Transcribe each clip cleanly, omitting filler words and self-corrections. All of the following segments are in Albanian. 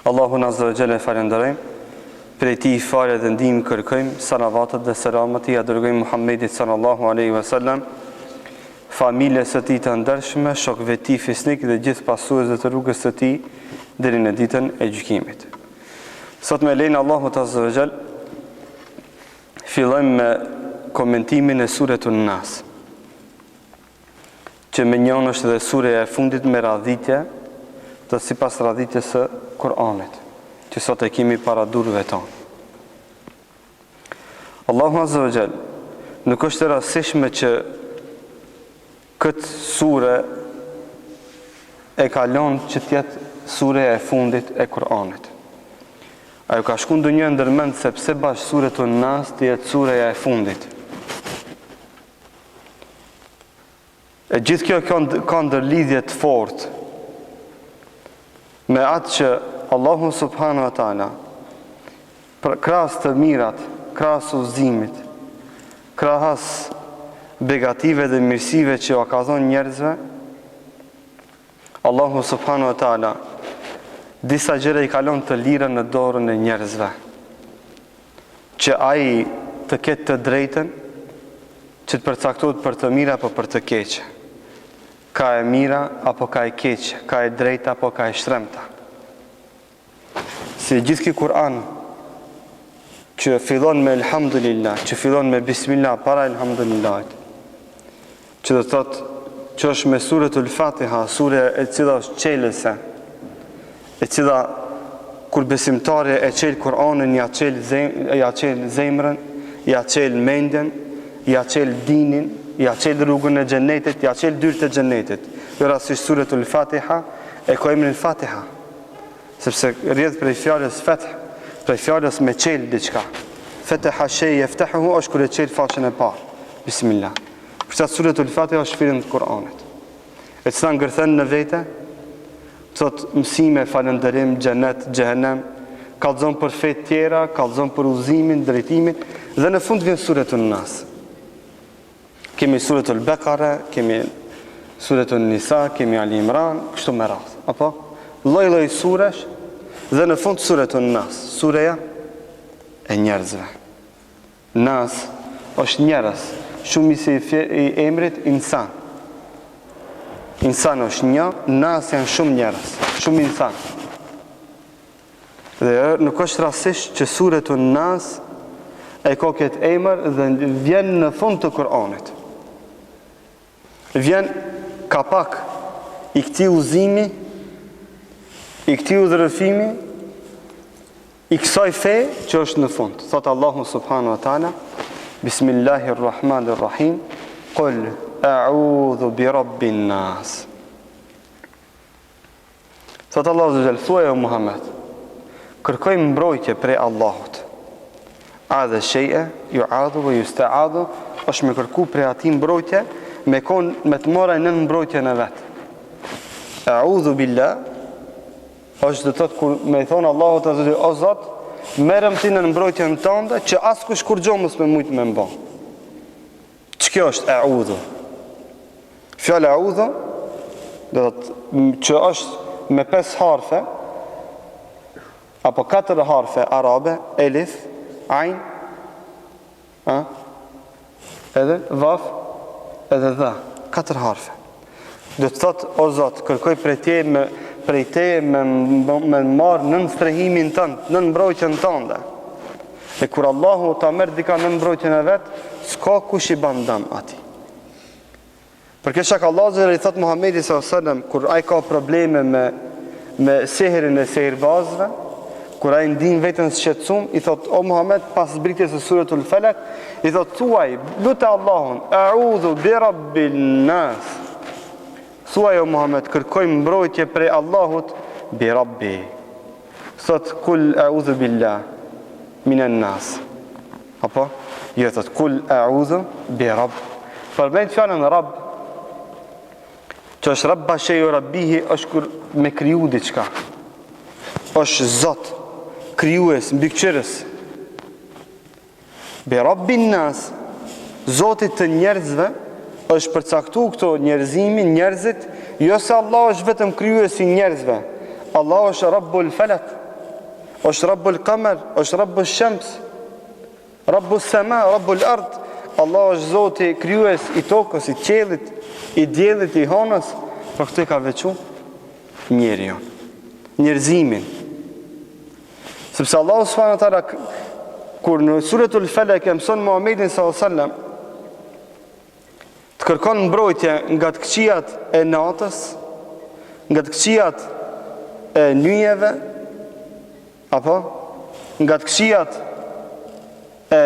Allahun Azza wa Jalla falenderojmë, prej tij fare dhe ndihmë kërkojmë, salavatet dhe selamet i dërgojmë Muhammedit sallallahu alaihi wasallam, familjes së tij të ndershme, shokëve të tij fisnik dhe gjithë pasuesve të rrugës së tij deri në ditën e gjykimit. Sot me lenin Allahut Azza wa Jalla fillojmë me komentimin e suretun Nas, që me njën është dhe sureja e fundit me radhitje të sipas radhitjes së Kur'anit, që sot e kemi para durve tonë. Allahu Azza wa Jall nuk është e rastishme që këtë sure e kalon që tjetë sureja e fundit e Kur'anit. Ajo ka shku ndonjë ndërmend se pse bash suretun Nas të jetë sureja e fundit. E gjithë kjo ka ndërlidhje të fortë me atë që Allahu subhanahu wa taala krahas të mirat, krahas udhëzimit, krahas begative dhe mirësive që ka dhënë njerëzve, Allahu subhanahu wa taala disa gjëra i kalon të lira në dorën e njerëzve, që ai të ketë të drejtën që të përcaktohet për të mira apo për të keqe. Ka e mira apo ka e keqe, ka e drejta apo ka e shremta. Si gjithë ky Kur'an që fillon me elhamdulillah, që fillon me bismillah para elhamdulillahit, që do të thotë që është me suretul Fatiha, sure e cila është çelëse, e cila kur besimtari e çel Kur'anin, ja çel zemrën, ja çel mendjen, ja çel dinin, ja çel rrugën e xhenetit, ja çel dyert e xhenetit. Rastisht suretul Fatiha e ka emrin Fatiha, sepse rrjedh prej fjalës fath, prej fjalës me çel diçka. Fataha shay yaftahu është kur e çel faqen e parë. Bismillah. Për çfarë suretul Fatiha është fillim të Kur'anit. E cila ngërthen në vete, thot mësime, falënderim, xhenet, xhehenem, kallëzon për fetë tjera, kallëzon për udhëzimin, drejtimin, dhe në fund vjen suretun Nas. Kemi suretul Bekare, kemi suretul Nisa, kemi Ali Imran, kështu me radhë. Apo? Lloj-lloj suresh, dhe në fund suretul Nas, sureja e njerëzve. Nas është njerëz, shumici i emrit insan. Insan është një, Nas janë shumë njerëz, shumë insan. Dhe nuk është rastësisht që suretul Nas e ka këtë emër dhe vjen në fund të Kur'anit. Vjen kapak i këtij udhëzimi, i këtij udhërëfimi, i kësaj fe që është në fund. Thot Allahu subhanahu wa taala, Bismillahirrahmanirrahim, Qul a'udhu bi rabbin nas. Thot Allahu subhanahu thuaj o Muhammed, kërkoj mbrojtje prej Allahut. Adhe shay'a yu'adhu wa yusta'adhu, është me kërku prej atij mbrojtje, me të mora në mbrojtjen e vet. A'udhu billah, është do të thotë kur me thon Allahu ta zoti o Zot, merrem ti në mbrojtjen tënde që askush kur gjomës me mujt me mba. Ç'kjo është a'udhu? Fjala a'udhu do të thotë që është me 5 harfe apo 4 harfe arabe, elif, ain, edhe vaf, edhe dha, 4 harfe. Do të thotë o Zot, kërkoj prej te me marë nën strehimin tënd, nën mbrojtjen tënde. E kur Allahu ta merr dika nën mbrojtjen e vet, s'ka kush i ban dëm atij. Për këtë shkak Allahu i thot Muhamedit sallallahu alaihi wasallam kur ai ka probleme me sehrin e sehirbazëve, kur ai ndin veten shqetësum, i thot o Muhammed pas zbritjes së suretul Falak, i thot thuaj lutë Allahun, a'udhu bi rabbin nas. Thuaj o Muhammed, kërkoj mbrojtje prej Allahut bi rabbi. Thot kul a'udhu billah minan nas. Apo? Jo thot kul a'udhu bi rabb. Përmend fjalën rabb, që është rabba sheju rabbihi, është kur me kriju diçka. Është Zot, krijues, mbikëqyrës. Bi rabbin nas, Zotit të njerëzve, është përcaktu këto njerëzimin, njerëzit, jo se Allah është vetëm krijuesi i njerëzve. Allah është Rabbul Falak, është Rabbul Qamar, është Rabbul Shams, Rabbul Sama, Rabbul Ard. Allah është Zoti krijues i tokës, i qiellit, i diellit, i hënës. Për këtë ka veçu njeriu, njerëzimin. Sepse Allah subhanahu wa taala kur në suratul Falaq e mëson Muhamedit sallallahu alaihi wasallam të kërkon mbrojtje nga të këqijat e natës, nga të këqijat e nyjeve, apo nga të këqijat e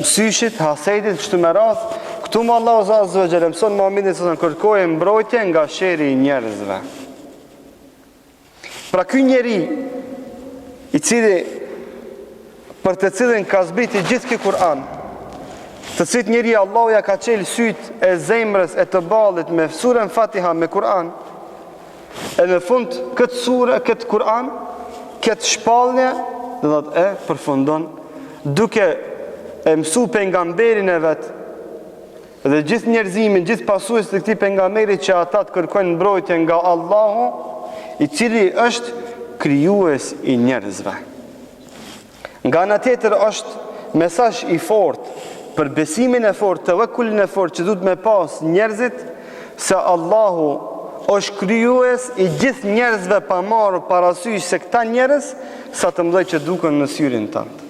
syshit, hasedit, kështu me radhë, këtu më Allahu azza wa jalla mëson Muhamedit sallallahu alaihi wasallam kërkojë mbrojtje nga sherri i njerëzve. Pra ky njeri i cili për të cilin ka zbriti gjithë ky Kur'an, të cilit njeri Allahu ja ka qelë syt e zemrës e të ballit me surën Fatiha me Kur'an, e në fund këtë surë, këtë Kur'an, këtë shpallje, dhe dhëtë e përfundon, duke e mësu pejgamberin e vetë, dhe gjithë njerëzimin, gjithë pasues të këtij pejgamberi që ata të kërkojnë mbrojtje nga Allahu, i cili është krijues i njerëzve. Nga ana tjetër është mesazh i fortë për besimin e fortë, tawakkulin e fortë që duhet me pas njerëzit, se Allahu është krijues i gjithë njerëzve pa marrë parasysh se këta njerëz sa të mëdhenj që duken në syrin tënd.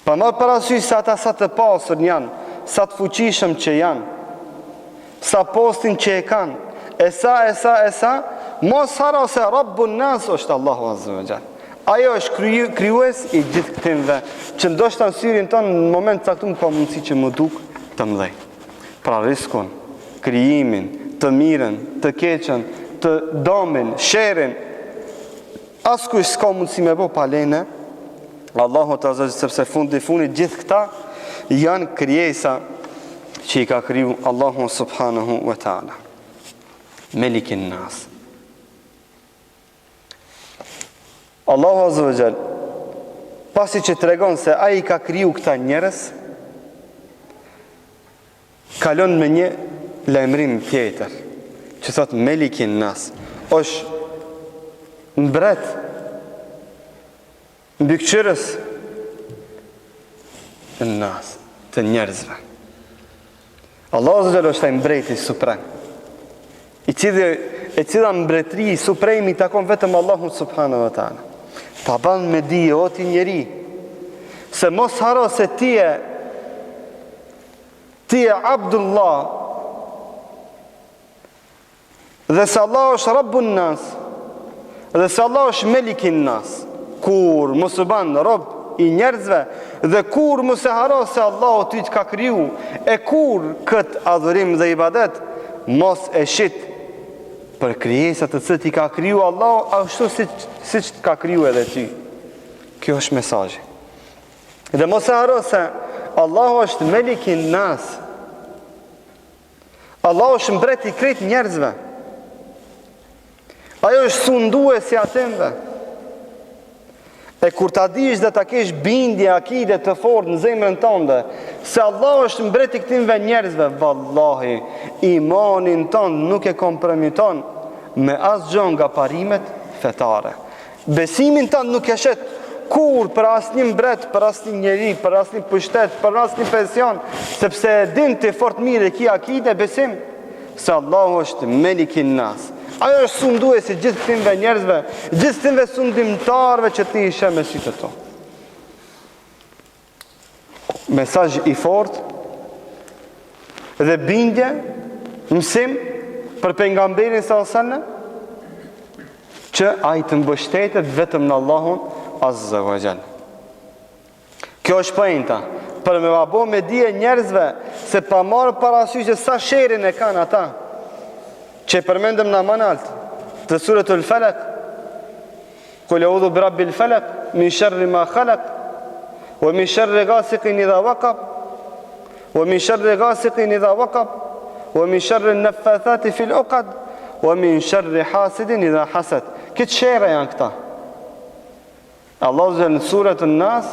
Pa marrë parasysh se ata sa të pasur janë, sa të fuqishëm që janë, sa postin që e kanë, e sa, mos haro se Rabbun Nas është Allahu azza wa jall. Ajo është krijues i gjithë këtimve, që ndoshta në syrin tonë në moment caktuar ka mundësi që më duk të mëdhenj. Pra riskun, krijimin, të mirën, të keqen, të domin, sherrin, askush s'ka mundësi me bë pa lejen Allahu ta azza, sepse fundit gjithë këta janë krijesa që i ka kriju Allahu subhanahu wa taala. Melikin Nas. Allahu azza wa jall, pasi që tregon se ai ka kriju këta njerëz, kalon me një lajmërim tjetër, që thot Melikin Nas, është mbret, mbikëqyrës të nas, të njerëzve. Allahu azza wa jall është ai mbreti suprem, e cila mbretëri supremi takon vetëm Allahu subhanahu wa taala. Ta ban me dije o ti njeri, se mos haro se ti e Abdullah, dhe se Allah është Rabbun Nas, dhe se Allah është Melikin Nas. Kur mos u ban rob i njerëzve, dhe kur mos e haro se Allah ty të ka kriju, e kur këtë adhurim dhe ibadet mos e shit për krijesat të cilët i ka kriju Allah, ashtu siç të ka kriju edhe ty. Kjo është mesazhi. Dhe mos e haro se Allahu është Melikin Nas. Allahu është mbreti i krejt njerëzve. Ajo është sunduesi atyre. E kur ta dish dhe ta kesh bindje, akide të fortë në zemrën tënde, se Allah është mbreti i këtyre njerëzve, vallahi, imanin tënd nuk e kompromiton me asgjë nga parimet fetare. Besimin tënd nuk e shet kur për asnjë mbret, për asnjë njeri, për asnjë pushtet, për asnjë pension, sepse e din ti fort mirë ki akide besim se Allahu është Melikin Nas. Ajo është sunduesi gjithë këtyre njerëzve, gjithë këtyre sundimtarëve që ti i sheh me sytë to. Mesazh i fortë dhe bindje, mësim për pejgamberin sallallahu alajhi wasallam, që ai të mbështetet vetëm në Allahun azza wa jall. Kjo është pojanta, për me vabo me dije njerëzve se pa marrë parasysh se sa sherrin e kanë ata, që përmendëm në manalt të suratul Falaq, qul a'udhu bi rabbil falaq min sharri ma khalaq wa min sharri ghasiqin idha waqab wa min sharri ghasiqin idha waqab wa min sharri an-naffathati fil 'uqad wa min sharri hasidin idha hasad. Këtë sherra janë këta. Allahu në suratul Nas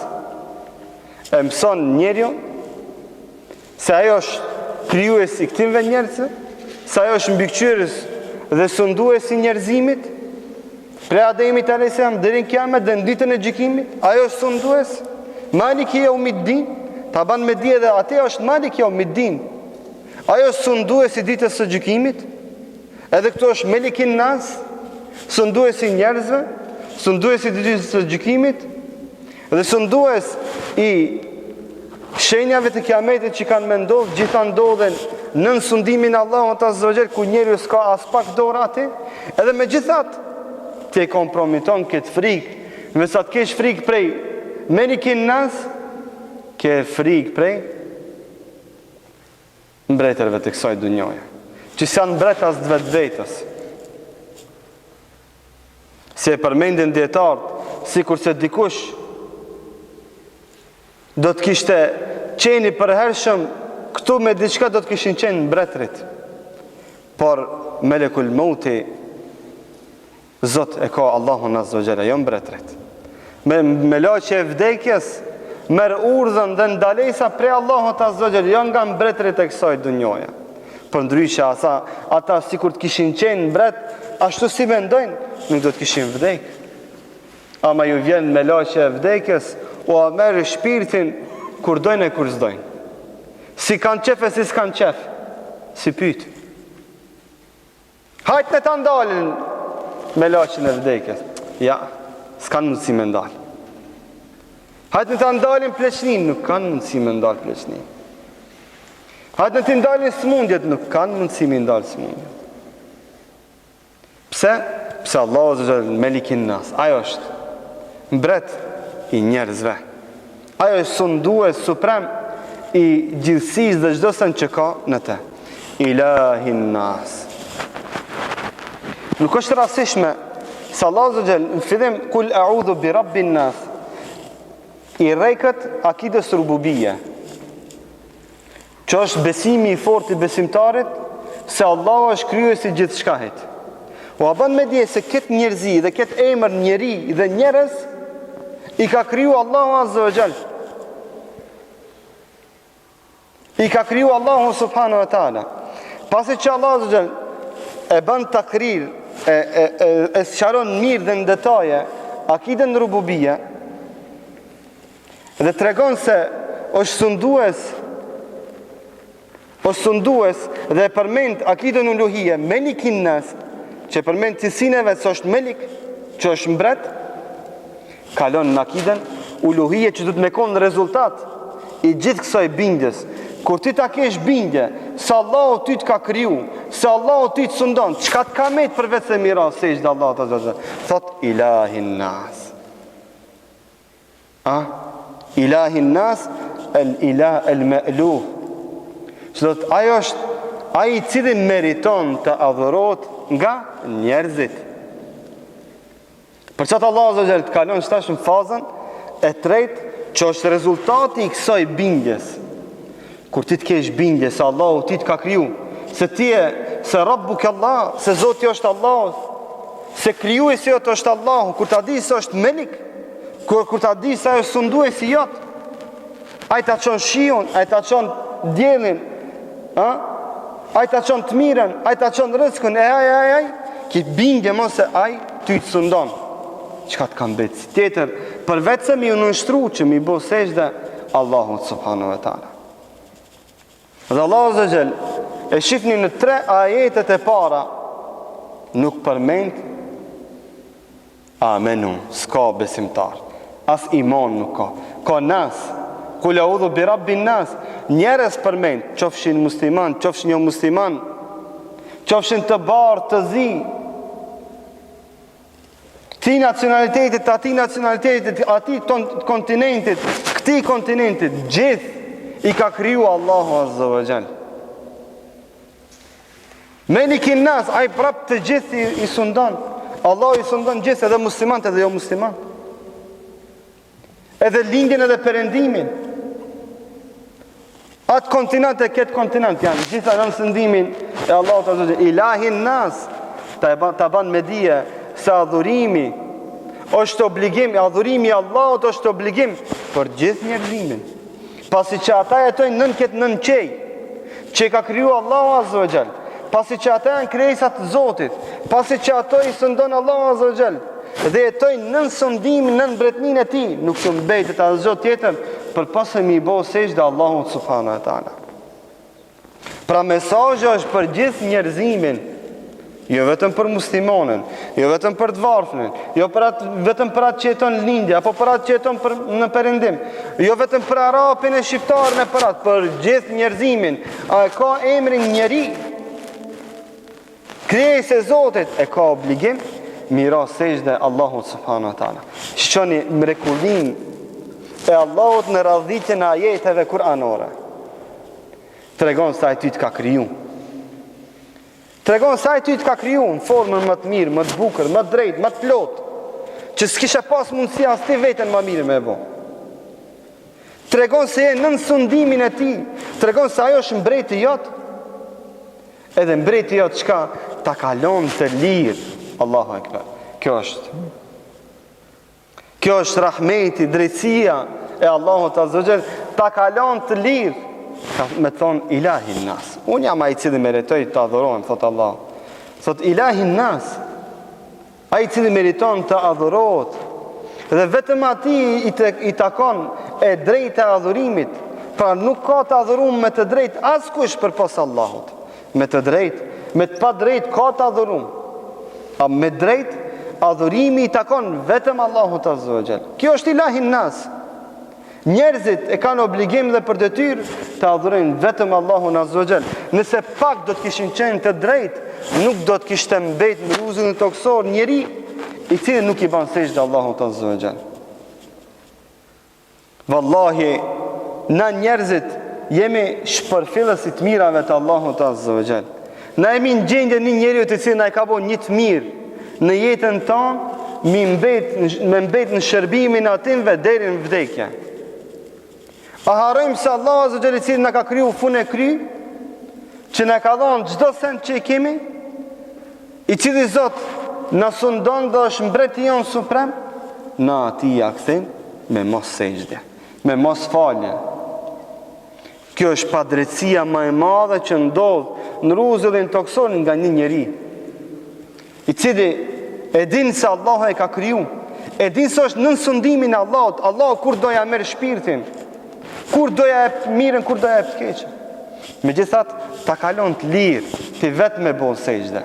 e mëson njeriu se ajo është krijuesi i këtyre njerëzve, se ajo është mbikëqyrës dhe sunduesi i njerëzimit, Prej Ademit a.s. deri në kiamet dhe në ditën e gjykimit, ajo është sundues. Maliki yawmiddin, ta ban me dije dhe atë është Maliki yawmiddin. Ajo është sundues i ditës së gjykimit. Edhe këtu është Melikin Nas, sundues i njerëzve, sundues i ditës së gjykimit, dhe sundues i shenjave të kiametit që kanë me ndodhë, gjitha ndodhen nën sundimin Allahut Azza wa Jall, ku njeriu s'ka as pak dorë atë, edhe me gjithat të kompromiton këtë frikë, me sa të kesh frikë prej Melikin Nas, ke frikë prej mbretërve të kësaj dunjoje, që s'janë mbret as të vetvetes. Se e përmendin dietarët, sikur se dikush do të kishte qeni përhershëm këtu me diçka, do të kishin qenë mbretërit. Por Melekul Mauti, Zot e ka Allahun Azza wa Jalla, jo mbretërit. Me laqe e vdekjes merr urdhën dhe ndalesa prej Allahut Azza wa Jalla, jo nga mbretërit e kësaj dunjoje. Për ndryshe ata sikur të kishin qenë mbret, ashtu si mendojnë, nuk do të kishin vdek. Ama ju vjen me laqe e vdekjes, o a merë shpirtin kur dojnë e kur s'dojnë. Si kanë qef e si s'kanë qef. Si pyt. Hajtë në të ndalin me laqen e vdekjes. Ja, s'kanë mundësi me ndalë. Hajtë në të ndalin pleqnin, nuk kanë mundësi me ndalë pleqnin. Hajtë në të ndalin smundjet, nuk kanë mundësi me ndalë smundjet. Pse? Pse Allah Azza wa Jalla Melikin Nas, ajo është mbret i njerëzve. Ajo është sundues suprem i gjithësisë dhe çdo sen që ka në te. Ilahin Nas. Nuk është rastishme se Allah Azza wa Jall në fillim kul a'udhu bi rabbin nas i rrekët akidës rububie, që është besimi i fortë i besimtarit se Allah është krijuesi i gjithçkahit. O a bën me dje se këtë njerëzi dhe këtë emër njeri dhe njerëz i ka kriju Allahu Azza wa Jall. I ka kriju Allahu Subhanahu wa Ta'ala. Pasi që Allah Azza wa Jall e bën takrir, e sqaron mirë dhe në detaje akiden rububie, dhe tregon se është sundues dhe e përmend akiden uluhie, Melikin Nas, që përmend cilësinë e vet se është Melik, që është mbret, kalon në akiden uluhie që do të me konë rezultat i gjithë kësaj bindjes. Kur ti ta kesh bindje se Allahu ty të ka kriju, se Allahu ty të sundon, çka të ka met për vetë se mira sejdë Allahut Azza wa Jalla. Thot Ilahin Nas. Ilahin Nas, el ilah el ma'luh. Që do të ajo është ai i cili meriton të adhurohet nga njerëzit. Për çfarë Allah Azza wa Jalla të kalon shtash në fazën e tretë, që është rezultati i kësaj bindjes. Kur ti të kesh bindje se Allahu ti të ka kriju, se ti e, se Rabbuk Allah, se Zoti është Allah, se krijuesi jot është Allahu, kur ta di se është Melik, kur ta di se është sunduesi jot, ai ta çon shiun, ai ta çon diellin, ai ta çon të mirën, ai ta çon rrezikun, ki bindje mos se ai ty të sundon. Çka të kam bëj tjetër për vetë se mi u nënshtru që mi bo sejdë Allahu Subhanahu wa Ta'ala. Dhe Allahu Azza wa Jall e shifni në 3 ajetet e para nuk përmend amenu, s'ka besimtar, as iman nuk ka. Ka nas, kul a'udhu bi rabbin nas, njerëz përmend, qofshin musliman, qofshin jo musliman, qofshin të barë, të zi, ti nacionalitetit, ati nacionalitetit, ati kontinentit, këti kontinentit, gjithë i ka kriju Allahu Azza wa Jall. Melikin Nas, ai prap të gjithë i sundon. Allahu i sundon gjithë, edhe musliman edhe jo musliman. Edhe lindjen edhe perëndimin. Atë kontinent e këtë kontinent janë gjitha në sundimin e Allahut Azza wa Jall. Ilahin Nas, ta ban me dije se adhurimi është obligim, adhurimi i Allahut është obligim për gjithë njerëzimin. Pasi që ata jetojnë nën këtë nën qej që ka kriju Allahu Azza wa Jall, pasi që ata janë krijesat të Zotit, pasi që ato i sundon Allahu Azza wa Jall dhe jetojnë nën sundimin, nën mbretërinë e tij, nuk të mbetet asgjë tjetër përpos se mi bëu sejdë Allahut subhanahu wa taala. Pra mesazhi është për gjithë njerëzimin, jo vetëm për muslimanën, jo vetëm për të varfënin, jo vetëm për atë që jeton në lindje, apo për atë që jeton në perëndim, jo vetëm për arabin e shqiptarin e për gjithë njerëzimin. A e ka emrin njeri, krijesë e Zotit, e ka obligim mira sejdë Allahut subhanahu wa taala. Shqoni mrekullinë e Allahut në radhitjen e ajeteve kuranore. Tregon se ai ty të ka kriju. Tregon se ai ty të ka kriju në formën më të mirë, më të bukur, më të drejtë, më të plotë, që s'kishe pas mundësi as ti veten më mirë me e bo. Tregon se je nën sundimin e tij. Tregon se ajo është mbreti jot. Edhe mbreti jot çka ta kalon të lirë. Allahu Akbar. Kjo është rahmeti, drejtësia e Allahut Azza wa Jall, ta kalon të lirë. Me thonë ilahin nas. Unë jam ai i cili meritoj të adhurohem, thot Allah. Thot ilahin nas, ai i cili meriton të adhurohet. Dhe vetëm atij i takon e drejta e adhurimit. Pra nuk ka të adhurum me të drejt askush përpos Allahut. Me të drejt, me të pa drejt ka të adhurum. A me drejt, adhurimi i takon vetëm Allahut Azza wa Jall. Kjo është ilahin nas. Njerëzit e kanë obligim dhe për detyrë të adhurojnë vetëm Allahun Azza wa Jall. Nëse pak do të kishin qenë të drejtë, nuk do të kishte mbet në rrugën e toksor njeri i cili nuk i bën sejdë Allahut Azza wa Jall. Wallahi, na njerëzit jemi shpërfillësi të mirave të Allahut Azza wa Jall. Na jemi në gjendje një njeriu i cili na e ka bën një të mirë në jetën tonë, me mbet në shërbimin atinve deri në vdekje. A harrojmë se Allah Azza wa Jall i cili na ka kriju funë e kry, që na ka dhënë çdo send që i kemi, i cili Zot na sundon dhe është mbreti jon suprem, na atij ja kthejmë me mos sejdë, me mos falje. Kjo është padrejtësia më e madhe që ndodh në rrugën toksor nga një njeri, i cili e din se Allah e ka kriju, e din se është nën sundimin e Allahut. Allah kur doja merr shpirtin, kur doja e mirën, kur doja e keqen. Megjithatë, ta kalon të lirë, ti vetë me bon sejdë.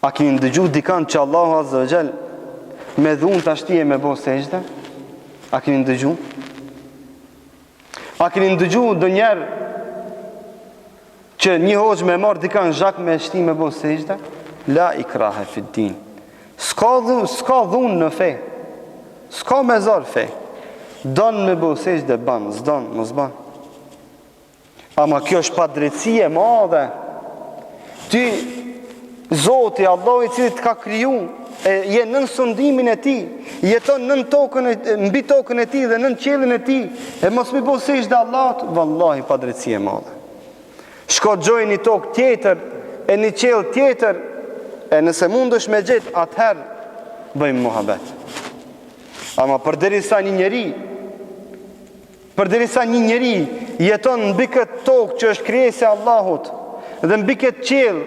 A keni dëgjuar dikant që Allahu Azza wa Jall me dhunë të ashtije me bon sejdë? A keni dëgjuar? A keni dëgjuar ndonjëherë që një hoxh me marr dikant zhak me shti me bon sejdë? La ikrahe fi din. S'ka dhunë në fe. S'ka me zor fe. Don me bon sejdë ban, s'don, mos ban. Ama kjo është padrejtësi e madhe. Ti, Zoti, Allah i cili të ka kriju, je nën sundimin e tij, jeton mbi tokën e tij dhe nën qiellin e tij, e mos mi bëj sejdë Allahut, vallahi padrejtësi e madhe. Shko gjoj një tokë tjetër, e një qiell tjetër, e nëse mundesh me gjet, atëherë bëjmë muhabet. Ama përderisa një njeri jeton mbi këtë tokë që është krijesë e Allahut, dhe mbi këtë qiell,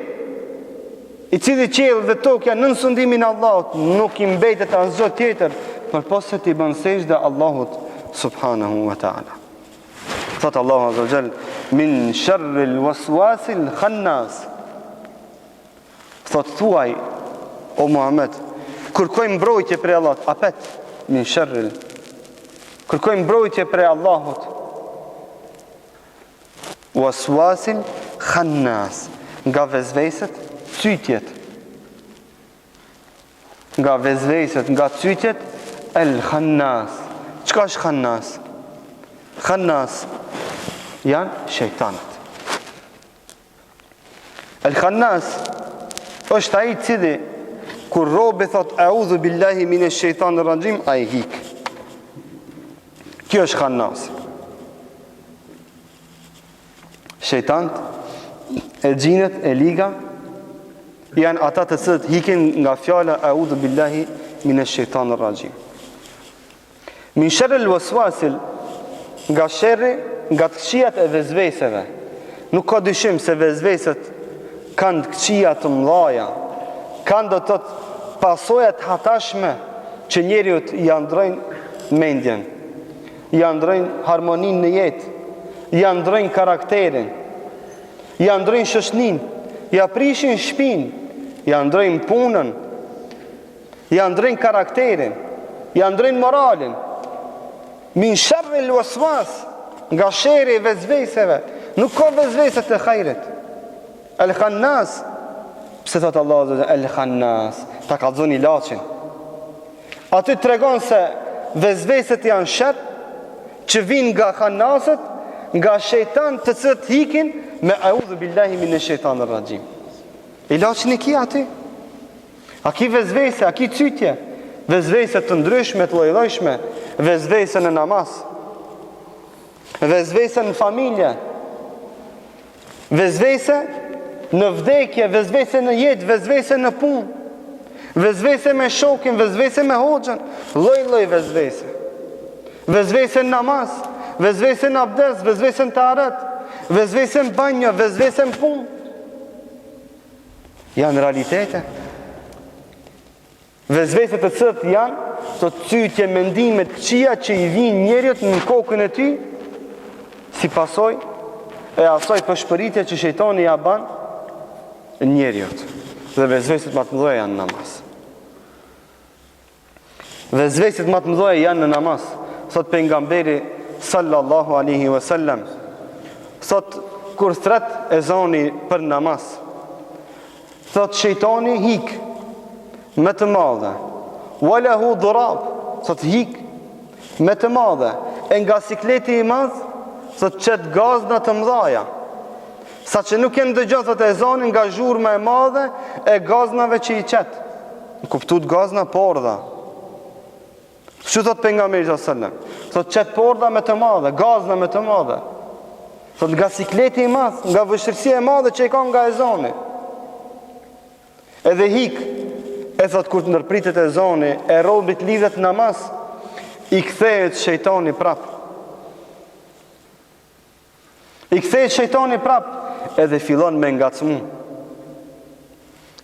i cili qiell dhe tokë janë nën sundimin e Allahut, nuk i mbetet asgjë tjetër përpos se ti bën sejdë Allahut subhanahu wa taala. Thot Allahu Azza wa Jall, min sharril waswasil khannas. Thot thuaj, o Muhammed, kërkoj mbrojtje prej Allahut, apet min sharril. Kërkoj mbrojtje prej Allahut. Waswasil khannas, nga vezveset, cytjet. Nga vezveset, nga cytjet, el khannas. Çka është khannas? Khannas janë shejtanët. El khannas është ai i cili kur robi thot a'udhu billahi minash shaitanir rajim, ai hik. Kjo është khannas. Shejtanët, e xhinët, e liga janë ata të cilët hikin nga fjala a'udhu billahi minash shaitanir rajim. Min sharril waswasil, nga sherri, nga të këqijat e vezveseve. Nuk ka dyshim se vezveset kanë të këqija të mëdhaja, kanë do të pasojat hatashme që njeriut i ndrojnë mendjen, i ndrojnë harmoninë në jetë, i ndrojnë karakterin, i ndrojnë shoqnin, i aprishin shpinë, i ndrojnë punën, i ndrojnë karakterin, i ndrojnë moralin. Min sharri l-waswas, nga sherri i vezveseve. Nuk ka vezvese të khairit. El-Khannas, pse thot Allah El-Khannas, ta kallzon ilaçin. Aty tregon se vezveset janë sherr që vijnë nga khannaset, nga shejtan, të cilët hikin me a'udhu billahi minash shaitanir rajim. Ilaçin e ki aty. A ki vezvese, a ki cytje, vezvese të ndryshme, të lloj-llojshme, vezvese në namaz, vezvese në familje, vezvese në vdekje, vezvese në jetë, vezvese në punë, vezvese me shokin, vezvese me hoxhën, lloj-lloj vezvese. Vezvese në namaz, vezvese në abdes, vezvese në taharet, vezvese në banjo, vezvese në punë. Janë realitete. Vezveset të cilët janë të cytje, mendime të këqija që i vinë njerëzit në kokën e ty, si pasoj e asaj përshpëritje që shejtani ja ban njerëzit. Dhe vezveset më të mëdha janë në namaz. Vezveset më të mëdha janë në namaz. Thot pejgamberi sallallahu alaihi wasallam, thot kur thret ezani për namaz, thot shejtani hik me të madhe, walahu dhurab, thot hik me të madhe, e nga sikleti i madh, thot qet gazna të mëdhaja, sa që nuk jenë dëgjon, thot ezani nga zhurma e madhe e gaznave që i qet. Në kuptut gazna porda. Që thot pejgamberi sallallahu alaihi wasallam? Thot qet porda me të madhe, gazna me të madhe. Thot nga sikleti i madh, nga vështirësia e madhe që i ka nga ezani. Edhe hik, e thot kur të ndërpritet ezani, e robit lidhet namaz, i kthehet shejtani prap. I kthehet shejtani prap, edhe fillon me ngacmu.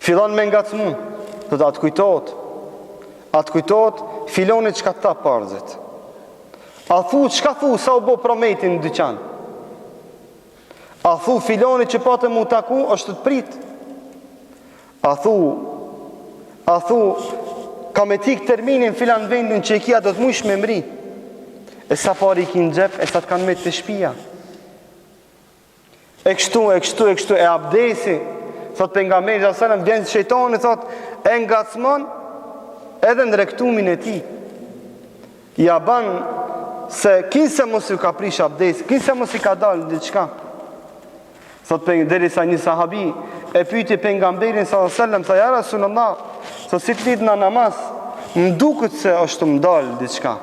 Fillon me ngacmu. Do të atë kujtohet, filoni çka ta parzit. A thu, çka thu, sa u bo prometin në dyqan? A thu, filoni që patë mu taku, është të prit. A thu, ka me tik terminin filan vendin që i kia do të mush me mri. E sa pari i ki në gjep, e sa të kanë me të shpia. E kështu, e abdesi, thot pejgamberi sallallahu alaihi wasallam, vjen shejtani, thot, e ngacmon edhe në rektumin e ti. Ja ban se kinse mos i ka prish abdesi, kinse mos i ka dalë diçka. Thot derisa një sahabi e pyeti pejgamberin sallallahu alaihi wasallam, tha ja Rasulullah, thot si të lidh në namaz, më duket se është më dalë diçka.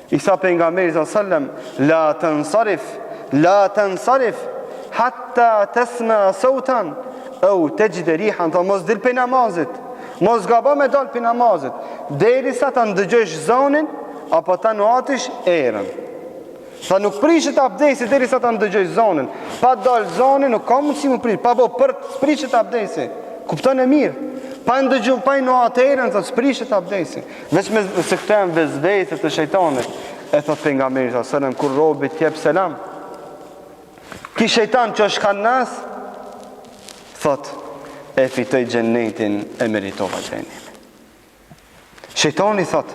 I tha pejgamberi sallallahu alaihi wasallam, la tansarif hatta tasma sautan au tajid rihan, tha mos dil pe namazit, mos gabo me dal pe namazit, derisa ta ndëgjosh zonin apo ta nuatish erën. Tha nuk prishet abdesi derisa ta ndëgjosh zonin. Pa dal zonin nuk ka mundësi më prish, pa bo për prishet abdesi. Kupton e mirë. Pa ndëgju, pa nuat erën, thot prishet abdesi. Vetëm se këto janë vezvese të shejtanit. E thot pejgamberi sallallahu alaihi wasallam kur robi të jep selam, ki shejtan që është khannas, thot e fitoj xhennetin, e meritova xhenetin. Shejtani thot,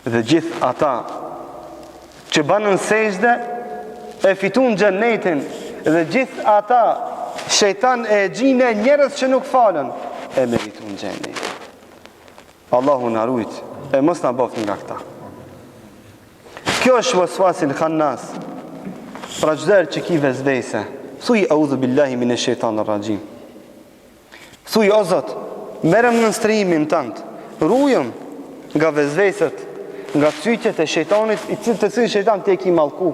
dhe gjithë ata që banën sejdë e fitun xhennetin, dhe gjithë ata shejtan e gjinë njerëz që nuk falën, e meritun xhennetin. Allahu na rujt, e mos na bëft nga këta. Kjo është waswasil khannas. Pra çdo që ki vezvese, thuj a'udhu billahi minash shaitanir rajim. Thuj o Zot, merrem në strimin tënd, rujëm nga vezveset, nga cytjet e shejtanit, të cilin shejtan te ki mallku.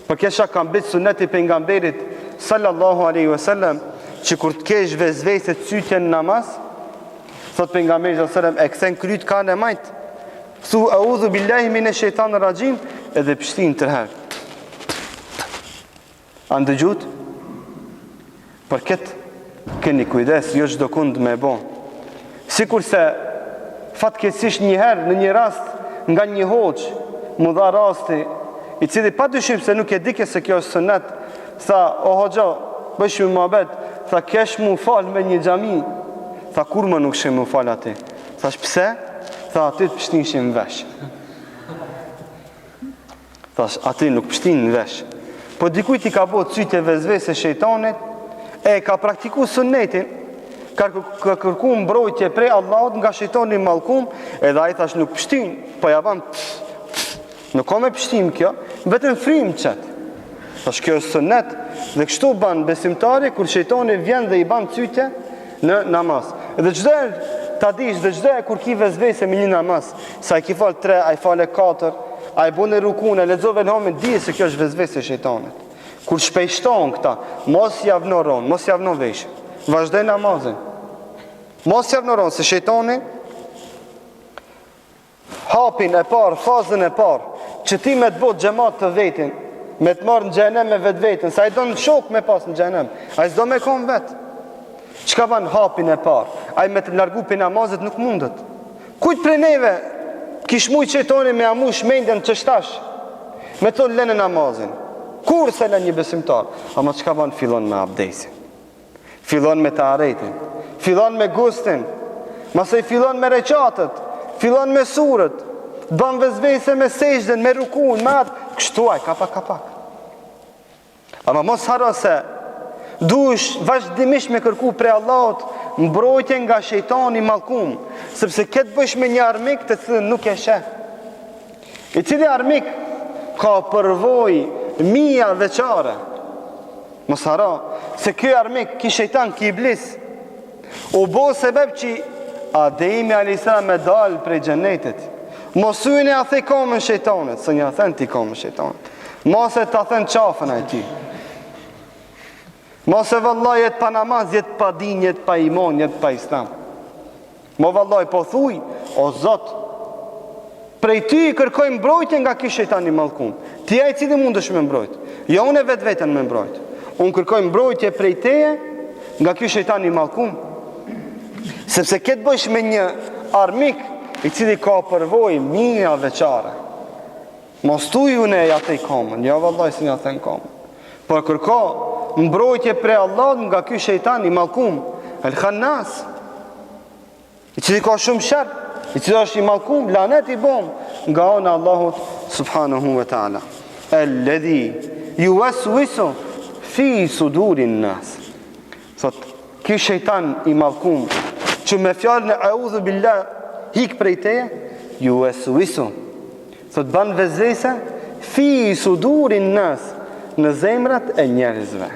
Për kesha kam bit suneti pejgamberit sallallahu alaihi wasallam, që kur të kesh vezvese cytje në namaz, thot pejgamberi sallallahu alaihi wasallam, e kthen kryt kanë e majt. Thu a'udhu billahi minash shaitanir rajim, edhe pshtin tërherë. A ndëgjut? Për këtë keni kujdes, jo çdo kund me bo. Sikur se fatkeqësisht një herë në një rast nga një hoxh më dha rasti, i cili pa dyshim se nuk e dike se kjo është sunet, tha, o hoxha, bësh me muhabet, tha, kesh mu fal me një xhami. Tha, kur më nuk shem mu fal aty? Thash, pse? Tha, aty të pështinshim vesh. Thash, aty nuk pështin në vesh. Po dikujt i ka bo cyte vezvese shejtanit, e ka praktiku sunnetin, ka kërku mbrojtje prej Allahut nga shejtani mallkum, edhe ai thash nuk pështin, po ja ban nuk ka me pështim kjo, vetëm frim qëtë. Thash kjo është sunnet, dhe kështu ban besimtari kur shejtani vjen dhe i ban cytje në namaz. Edhe çdo ta dish, dhe çdo kur ki vezvese me një namaz, sa i ki fal 3, ai fale 4, ai bën rukun, e lexove elhamin, di se kjo është vezvese e shejtanit. Kur shpejton këta, mos javnoron, mos javnon vesh. Vazhdoj namazin. Mos javnoron se shejtani hapin e parë, fazën e parë, që ti me të botë xhamat të vetin, me të marrë në xhenem me vetveten, sa i do në shok me pas në xhenem, ai s'do me kon vet. Çka ban hapin e parë? Ai me të largu pe namazet nuk mundet. Kujt prej neve kish mujt shejtani me amush mendjen çështash, me të lënë namazin. Kur se lën një besimtar, ama çka ban fillon me abdesin. Fillon me taharetin, fillon me gustin, masoj fillon me reqatët, fillon me surët, ban vezvese me sejdën, me rukun, me atë, kështuaj, kapak. Ama mos haro se dush vazhdimisht me kërku prej Allahut mbrojtje nga shejtani mallkum, sepse këtë bësh me një armik të cilën nuk e sheh. I cili armik ka përvojë mia veçare. Mos haro se ky armik, ky shejtan, ky iblis, u bo sebeb që Ademi a.s. me dal prej xhenetit. Mos ujnë a thej komën shejtanit, së një a thën ti komën shejtanit. Mos e ta thën qafën a ti. Mos e vallaj jetë pa namaz, jetë pa din, jetë pa iman, jetë pa islam. Mo vallaj po thuj, o Zot, prej ty i kërkoj mbrojtje nga ky shejtani mallkum. Ti ai cili mundesh me mbrojt. Jo unë vetveten me mbrojt. Unë kërkoj mbrojtje prej teje nga ky shejtani mallkum. Sepse këtë bësh me një armik i cili ka përvojë mia veçare. Mos thuj unë ja tej komën, jo vallaj se ja thën komën. Por kërko mbrojtje prej Allahut nga ky shejtan i mallkum, El Khannas, i cili ka shumë sherr, i cili është i mallkum, lanet i bom nga ana Allahut subhanahu wa taala. Alladhi yuwaswisu fi sudurin nas. Sot ky shejtan i mallkum që me fjalën e audhu billah hik prej teje, yuwaswisu, sot ban vezvese fi sudurin nas, në zemrat e njerëzve.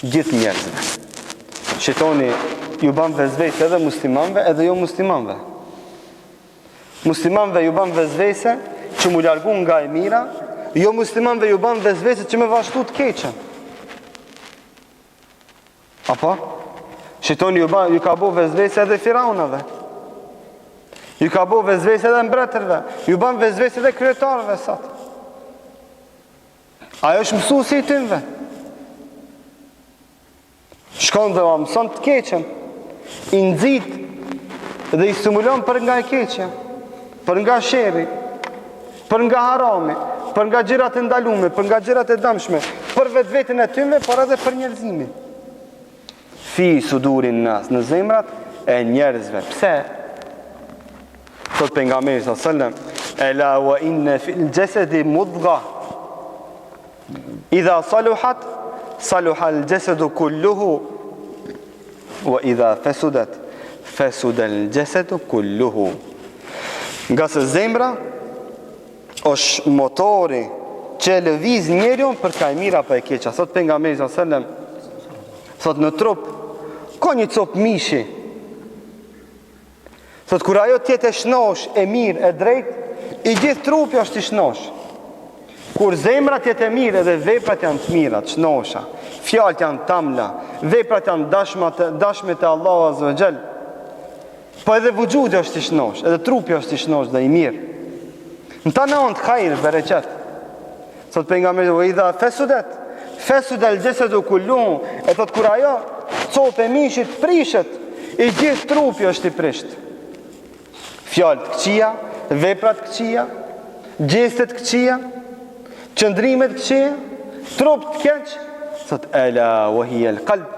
Gjithë njerëzve. Shejtani ju ban vezvese edhe muslimanve edhe jo muslimanve. Muslimanve ju ban vezvese që mu largu nga e mira, jo muslimanve ju ban vezvese që me vazhdu të keqen. Apo? Shejtani ju ka bo vezvese edhe firaunave. Ju ka bo vezvese edhe mbretërve. Ju ban vezvese edhe kryetarëve sot. Ajo është mësuesi i tyre. Shkon dhe mëson të keqen, i nxit dhe i stimulon për nga e keqja, për nga sherri, për nga harami, për nga gjërat e ndalume, për nga gjërat e dëmshme, për vetveten e tyre, por edhe për njerëzimin. Fi sudurin nas, në zemrat e njerëzve. Pse? Thot pejgamberi sallallahu alajhi wasallam, ela wa inna fil jasadi mudgha. Idha saluhat, saluha al-jasadu kulluhu, wa idha fasudat, fasuda al-jasadu kulluhu. Nga se zemra është motori që lëviz njeriun për ka e mira për e keqa. Thot pejgamberi sallallahu alajhi wasallam, thot në trup ka një cop mishi. Thot kur ajo tjetë e shnosh, e mirë, e drejt, i gjithë trupi është i shnosh. Kur zemrat jetë e mirë edhe veprat janë të mira, të shnosha, fjalët janë tamla, veprat janë dashme të Allahu Azza wa Jall, po edhe vujudi është i shnosh, edhe trupi është i shnosh dhe i mirë. Në ta në onë të kajrë, bereqet. Sot pejgamberi, idha fesudet, Fesud el gjesedu kulluhu, e thot kur ajo copë e mishit prishet, i gjithë trupi është i prisht. Fjalët këqija, veprat këqija, gjestet këqija, qëndrimet këqija, trup të keq, thot ela wahiya el qalb.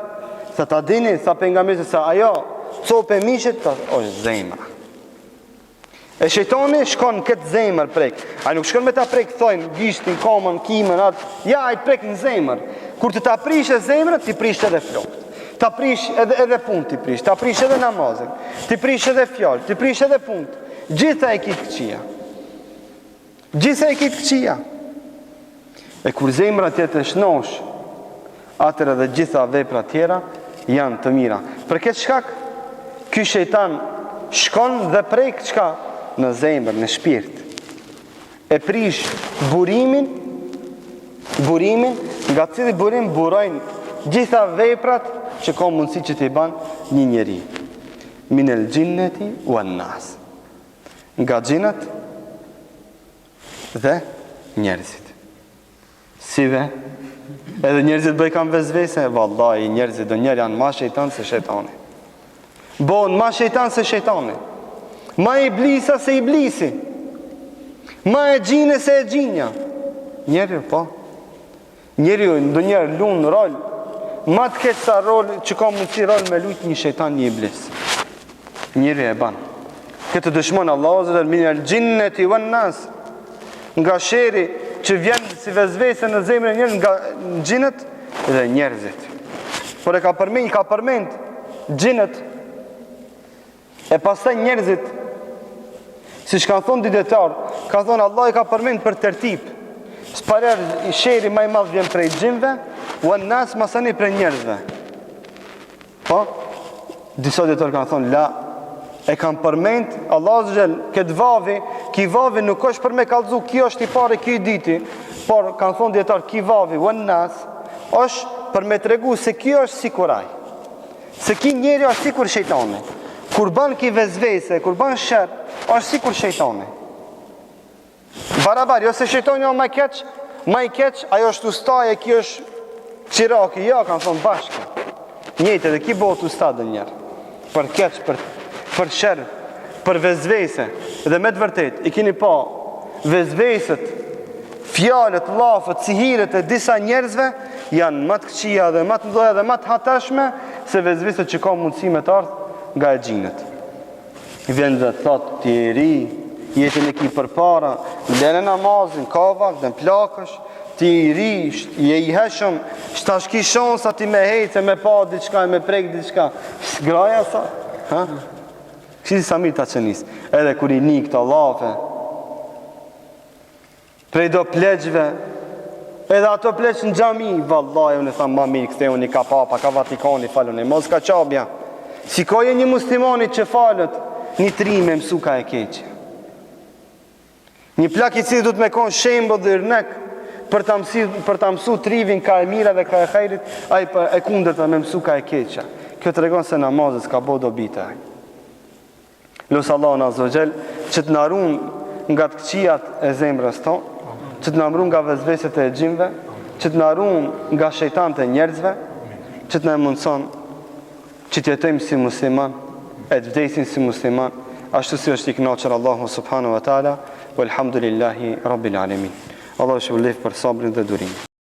Thot a dini, sa pejgamberi se ajo copë e mishit është zemra. E shejtani shkon këtë zemër prek. Ai nuk shkon me ta prek thojnë gishtin, komën, kimën, atë. Ja, ai prek në zemër. Kur të ta prishë zemrën, ti prish edhe flokët. Ta prish edhe punë ti prish, ta prish edhe namazin, ti prish edhe fjalë, ti prish edhe punë. Gjitha e kitë këqia. Gjitha e kitë këqia. E kur zemra tjetë e shnosh, atër edhe gjitha vepra tjera janë të mira. Për këtë shkak, ky shejtan shkon dhe prek çka? Në zemër, në shpirt. E prish burimin, nga cili burim burojnë gjitha veprat që ka mundësi që t'i ban një njeri. Minel gjinneti u annas. Nga gjinët dhe njerëzit. Sive, edhe njerëzit bëj kam vezvese, vallahi njerëzit do njerë janë ma shejtan se shejtani. Bon ma shejtan se shejtani. Ma iblisa se iblisi. Ma e gjine se e gjinja. Njeri, po. Njeri ndo njerë lunë në rol. Ma të ketë sa rol që ka mundësi rol me lujt një shejtan, një iblis. Njeri e ban. Këtë dëshmonë Allah zë dhe minel gjinnet i vën nas. Nga sheri që vjen si vezvese në zemrën e njerë nga gjinnet dhe njerëzit. Por e ka përmend gjinnet e pastaj njerëzit. Si që kanë thonë ditetar, ka thonë Allah i ka përmend për tertip. Sparer i sheri maj madh vjen prej gjinve, u e nas masani prej njerëzve. Po? Disa ditetar kanë thonë, la, e kanë përmend, Allah zgjel, këtë vavi, ki vavi nuk është për me kallëzu, kjo është i pare, kjo i diti, por kanë thonë ditetar, ki vavi, u e nas, është për me tregu se kjo është si kuraj. Se ki njeri është si kur shejtani. Kur ban ki vezvese, kur ban shër, është si kur shejtani. Barabar, jo se shejtani jo ma i keq, ajo është ustaje, ki është qiraki, ja, kanë thonë bashkë. Njëjtë edhe ki botë ustadë njerë. Për keq, për shër, për vezvese. Dhe me të vërtet, i kini pa, vezveset, fjalët, lafët, sihiret e disa njerëzve, janë më të këqia dhe më të mdoja dhe më të hatashme, se vezveset që ka mundësi me të ardhë nga e gjinët. Vjen dhe thot ti e ri, jetën e ki për para, lene namazin, kavak, dhe në plakësh, ti i ri, je i heshëm, shtash ki shansa ti me hejtë, me pa diçka, me prek diçka. Graja sa, ha? Kështi sa mirë ta qenis. Edhe kur i një këta lafe, prej do pleqve, edhe ato pleq në gjami, vallaj, unë e thamë ma mirë, këste unë i ka papa, ka Vatikani, falun e mos ka qabja. Si ka je një muslimani që falët, një trime mësu ka e keqë. Një plak i cilë du të me konë shembo dhe rnek për të mësu trivin ka e mira dhe ka e khejrit, a e kunder të me mësu ka e keqë. Kjo të regon se namazës ka bo do bita. Lusë Allah në azogjel, që të narun nga të këqijat e zemrës ton, që të narun nga vezveset e gjimve, që të narun nga shejtant e njerëzve, që të ne mundëson që të jetojmë si musliman, e të vdesin si musliman, ashtu si është i kënaqur Allahu subhanahu wa taala, walhamdulillahi rabbil alamin. Allah shpëlef për sabrin dhe durimin.